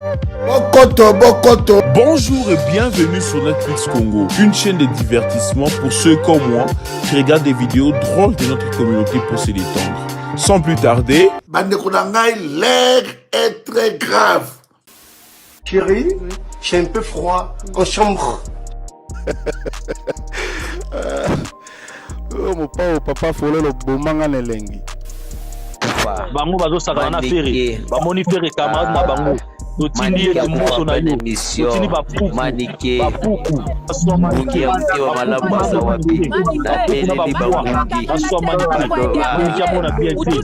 Bokoto, Bokoto. Bonjour et bienvenue sur Netflix Congo, une chaîne de divertissement pour ceux comme moi qui regardent des vidéos drôles de notre communauté pour se détendre. Sans plus tarder, L'air est très grave. Chérie, j'ai un peu froid en chambre. Mon papa follow le bomanga nelengi. Bango bazo sakana na fere. Bamoni fere camarade na bango. Totini et moto na yo. Totini ba puku. Ba puku. Aswa manike wa malamba sa wapi. Na tele bi bangungi. Aswa manike. Bani jamona bienté.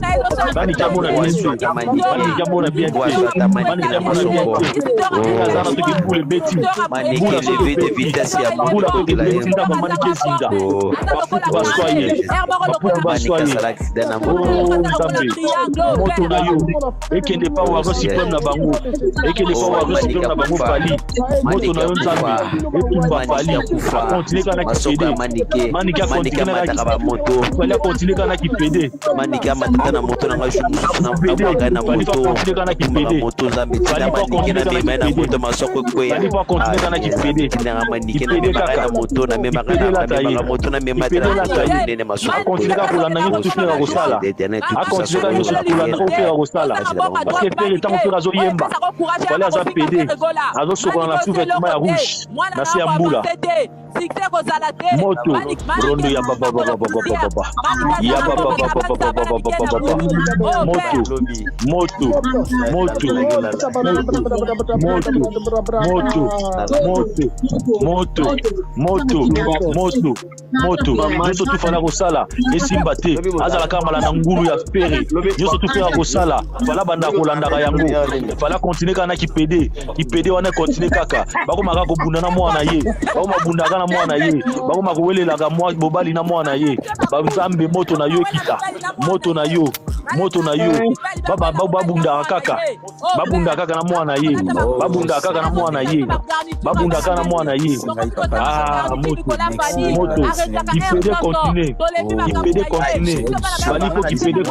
Bani jamona bienté. Bani jamona bienté. Bani jamona bienté. Kazana to ki bule beti. Bula so de vitesse ya bula to ki beti na ba manike zinga. Ba puku ba soye. Ba puku ba soye. Moto na yo. Ekende pa wa supreme na bango. Ekende pa wa supreme na bango pali. Moto na yo nzambe. Etumba pali. Continue kana kipede. Manika continue kana moto. Pali continue kana kipede. Manika matata na moto na ngashu na mpaka na moto. Continue kana kipede. Moto zambe tina manika na bima na moto masoko kwe. Pali pa continue kana kipede. Na manika na bima na moto na mema kana moto na mema na nene masoko. Continue kana kulana nyo tupira kosala. Continue kana nyo kulana ofera kosala. Parce que pele tango fera zo yemba. Pali aza pede. Azo sokola na sous-vêtement ya rouge. Na se ya mbula. Moto rondo ya baba baba baba ya baba baba baba moto moto moto moto tu fana kosala esimba te azala kamala na ngulu ya pere yoso tu fera kosala fala banda kolandaka yango fala continuer kana kipede wana continuer kaka bako maka kobunda na mwana ye bako mabunda kana mwana ye bako makowelela mwa bobali na mwana ye bazambe moto na yo ekita moto na yo baba babunda kaka na mwana ye babunda kaka na mwana ye babunda kaka na mwana ye moto ipede continuer balipo kipede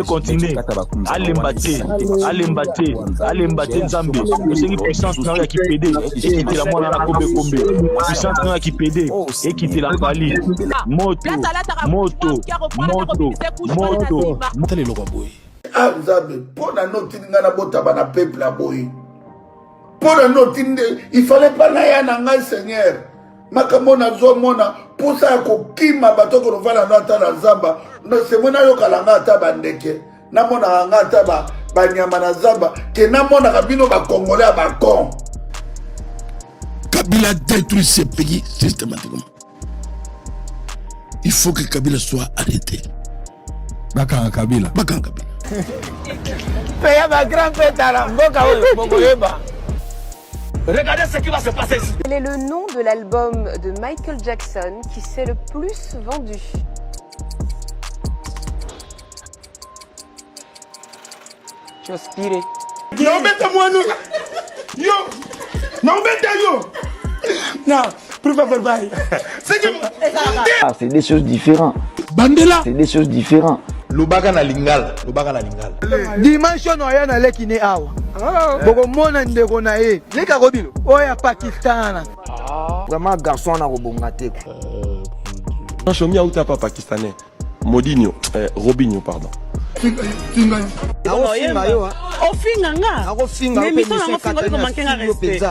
continuer alembate nzambe osengi puissance na ya kipede ekitela mwana na kombe puissance na ya kipede ekitela pali moto Tele lokwa boy. Ah, nzambe, pona noti ngana bota bana peuple la boy. Pona noti il fallait pas na ya na ngai Seigneur. Makamona zo mona posa ya kokima batoko no vala na ta na zamba. No se mona yo kalanga ata bandeke. Na mona nga ata ba nyama na zamba ke na mona kabino ba congolais ba con. Kabila détruit ce pays systématiquement. Il faut que Kabila soit arrêté. Bakanga Kabila. Paya ma grand-père la mboka bokoyeba. Regardez ce qui va se passer ici. Quel est le nom de l'album de Michael Jackson qui s'est le plus vendu? Je suis inspiré. Non, mettez-moi nous. Yo. Non, mettez yo. Non, pour pas faire bail. C'est des choses différentes. Bandela. C'est des choses différentes. Lubaga na lingala. Dimension oya na leki ne awa. Boko mona ndeko na ye. Leka kobilo. Oya Pakistan. Vraiment garçon na robonga te. Non, Chomi Aouta pas pakistanais. Modinho, Robinho pardon. Ofinga nga. Ofinga. Mais mission na ofinga ko manquer nga respect.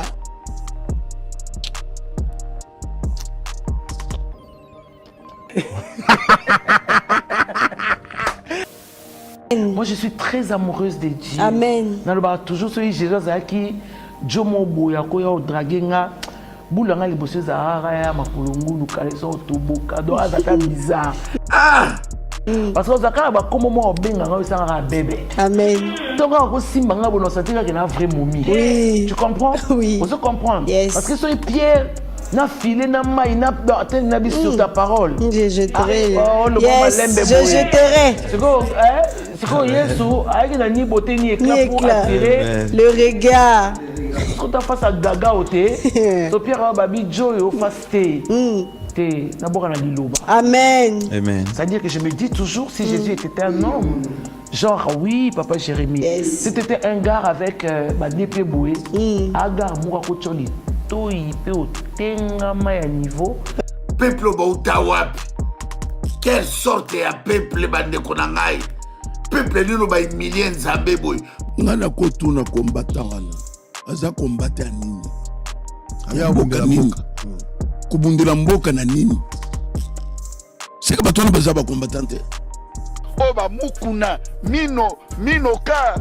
Moi, je suis très amoureuse de Dieu. Amen. Naloba toujours celui Jésus qui Jomo boya ko ya dragenga bulanga liboso za ya makulungu lukaleso toboka do azaka bizarre. Parce que zakala ba comme moi obenga nga osanga bébé. Amen. Donc on simba nga bono sentir que na vrai momie. Oui. Tu comprends? Oui. On se comprend. Yes. Parce que soy Pierre na filé na mai na tel na bis sur ta parole. Je jeterai. Yes. Je jeterai. C'est quoi Yesu avec la ni beauté ni éclat pour attirer le regard. Quand tu face à Gaga au thé, to Pierre Babi Joe au face thé. D'abord, on a dit Amen. C'est-à-dire que je me dis toujours, si Jésus était un homme, Genre, oui, papa Jérémy. Yes. Si tu étais un gars avec DP Boué, un gars Mourako Tcholi, toi, il peut au niveau. Peuple Bautawapi. Quelle sorte de peuple bande konangai? Peuple nino ba million Nzambe boy. Ngana kotuna combattant wana. Aza combattre ya nini? Aya boka nini? Kubundula mboka na nini? Seka batwana baza ba combattante. Oba mukuna mino ka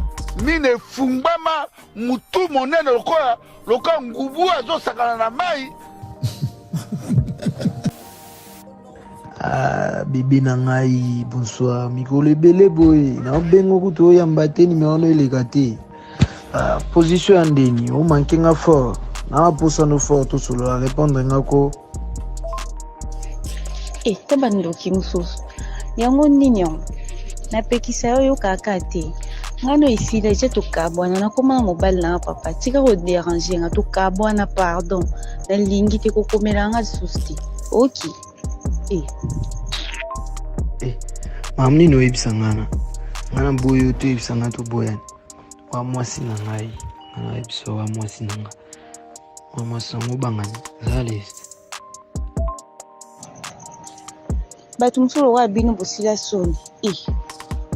mine fungbama mutu monene lokola ngubu azo sakana na mai. Bébé nangai, bonsoir. Mikolo ebele boy. Na bengo kuto yamba te numéro no elegate. Position andeni, o manqué nga fort. Na posa no fort to solo a répondre ngako. Tabandoki mususu. Yango ninyo. Na pekisa yo kaka te. Ngano isile je to kabwana na koma mobile na papa. Tika ko déranger nga to kabwana pardon. Na lingi te ko komela nga susti. OK. Mamni no ebisangana. Ngana boyo to ebisanga to boyani. Wa mwasi na ngai. Ngana ebiso wa mwasi na nga. Wa mwasi ngo bangani. Zalest. Batumsolo wa bino bosila soni.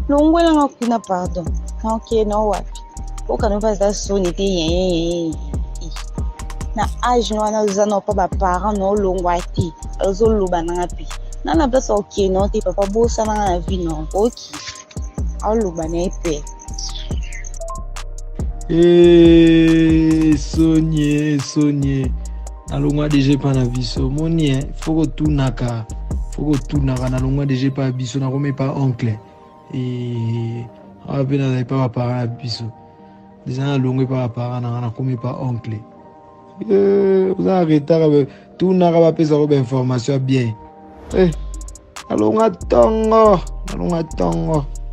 Longwela nga kuna pardon. Na OK no wapi. Okano baza soni te yen. Na age no na uzana pa ba parents no longwa te. Azo luba na ngapi. Na na place OK no te papa bosa na vie no. OK. Au luba na epe. Sonye. Alongwa déjà pas na biso. Moni faut que tout naka. Na longwa déjà pas biso na comme pas oncle. Ah ben na pas parent biso. Déjà na longwa pas parent na comme pas oncle. Vous arrêtez tout n'a pas pesa robe information bien. Alonga tongo.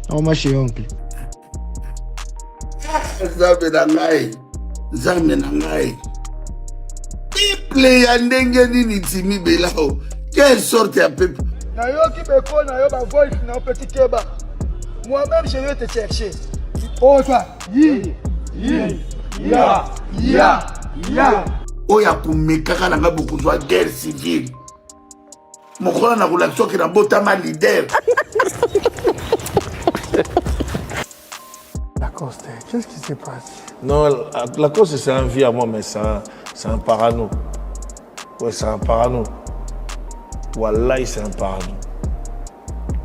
Na marché oncle. Zambe na ngai. Peuple ya ndenge nini timi belao. Quelle sorte ya peuple? Na yo ki beko na yo ba voice na petit keba. Moi-même je vais te chercher. Oh toi. Ya. Oya kumekaka na nga bokuzwa guerre civile. Mokola na kula soki na botama leader. Lacoste, qu'est-ce qui se passe? Non, Lacoste c'est un vie à moi, mais c'est un parano. Ouais, c'est un parano. Wallahi, c'est un parano.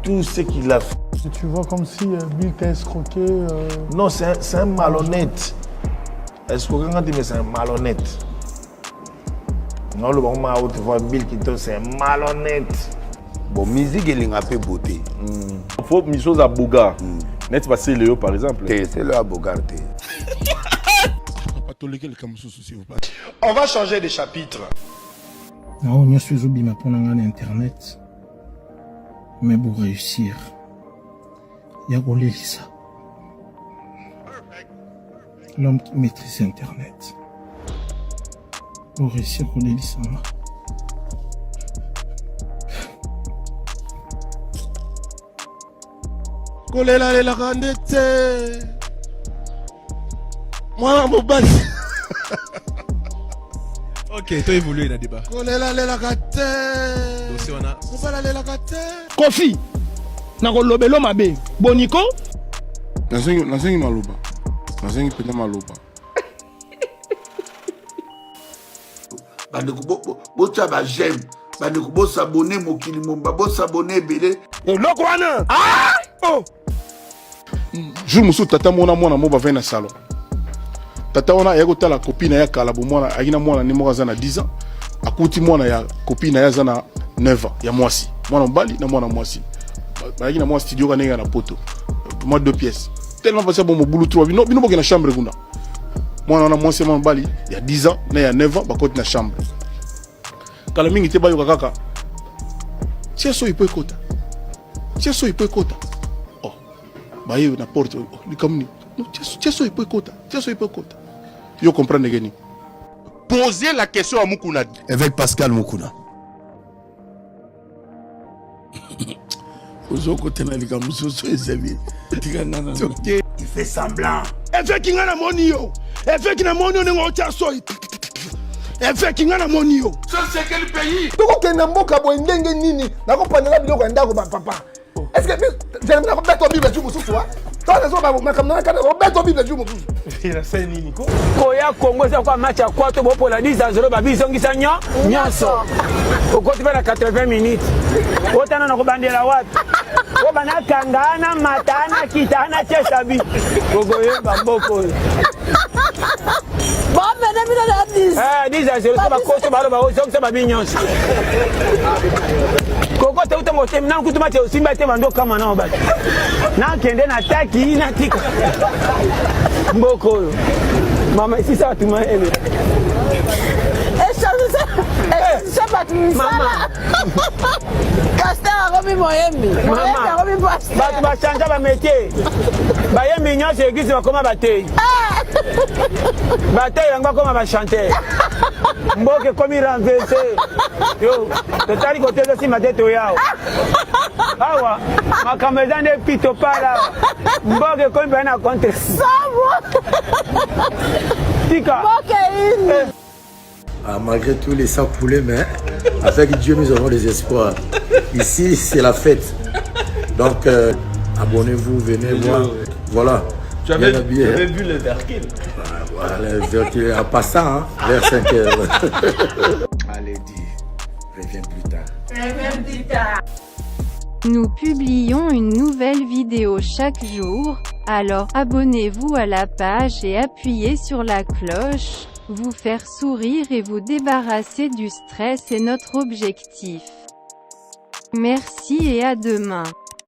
Tout ce qu'il a fait. Tu vois comme si Bill t'a escroqué. Non, c'est un malhonnête. Escroqué quand tu dis c'est un malhonnête. Non, le bon moment où tu vois Bill Clinton, c'est un malhonnête. Bon, musique elle est un peu beauté. Il faut une chose à Boga. Net passer Léo par exemple. C'est le à Boga. On va changer de chapitre. Non, je suis obligé de prendre internet. Mais pour réussir, il y a ça. L'homme qui maîtrise internet. Pour réussir, on est ça. Kolela lela kandete. Moi mobali. Ok, toi évolué dans le débat. Kolela lela kate. Dossier on a. Kolela lela kate. Kofi. Na kolobelo mabe. Boniko. Nasengi maluba. Nasengi pena maluba. Bandeko bocha ba j'aime. Bandeko bo s'abonner mokili momba bo s'abonner belé. Eloko wana. Ah! Oh. Jour musu tata mona mwana mo ba vena salon. Tata wana ya kotala copine ya kala bo mwana agina mwana ni moka zana 10 ans. Akuti mwana ya copine ya zana 9 ans ya mwasi. Mwana mbali na mwana mwasi. Ba agina mwana studio kanenga na poto. Moi 2 pièces. Tellement passé bon mo boulot 3 bino boke na chambre kuna. Mwana wana mwasi mwana mbali ya 10 ans na ya 9 ans ba koti na chambre. Kala mingi te bayo kaka. Tieso ipo ekota. Tieso ipo ekota. Oh. Bayo na porte ni kamni. No, tieso ipo ekota. Tieso ipo ekota. Yo comprendre geni. Posez la question à Mukuna. Avec Pascal Mukuna. Ozoko tenalika musoso ezabi. Il fait semblant. Elle fait qu'il y a la monio. Elle fait qu'il y a la monio dans le soy. Elle fait qu'il y a la monio. Ça c'est quel pays? Toko kenamboka boendenge nini? Nako panela biloko ndako ba papa. Est-ce que j'aime bien mettre Bible du mususu wa? Toi les autres ba kamna kana mettre Bible du mususu. Il a fait nini ko? Koya Congo c'est quoi match à quoi to bo la 10-0 ba bisongisa nyonso. Okoti na 80 minutes. Otana na kobandela wapi? Obana kangana matana kitana chesabi. Kogoye bamboko. Bon, mais depuis la 10. 10-0 ça va costo ba ba osongisa ba binyonso. Koko te uta motem na kutuma te osimba te bando kama na obati. Na kende na taki na tika. Mboko. Mama ici ça tu m'as aimé. Et ça va tu Maman. Castel a remis mon yembi. Mon yembi a remis pasteur. Ba tu vas changer ba métier. Ba yembi nyonso église va comment batey. Batey yango comment va chanter. Mboke comme il renversé. Yo, totali côté de si ma tête yao. Awa, ma caméra ne pito pas là. Mboke comme ben à compter. Tika. Ah, malgré tous les sangs poulets, mais avec Dieu, nous avons des espoirs. Ici, c'est la fête. Donc, abonnez-vous, venez voir. Voilà. Tu avais vu le Verkill? Voilà, le Verkill en passant, hein, vers 5 heures. Allez, dis, reviens plus tard. Reviens plus tard. Nous publions une nouvelle vidéo chaque jour, alors abonnez-vous à la page et appuyez sur la cloche. Vous faire sourire et vous débarrasser du stress est notre objectif. Merci et à demain.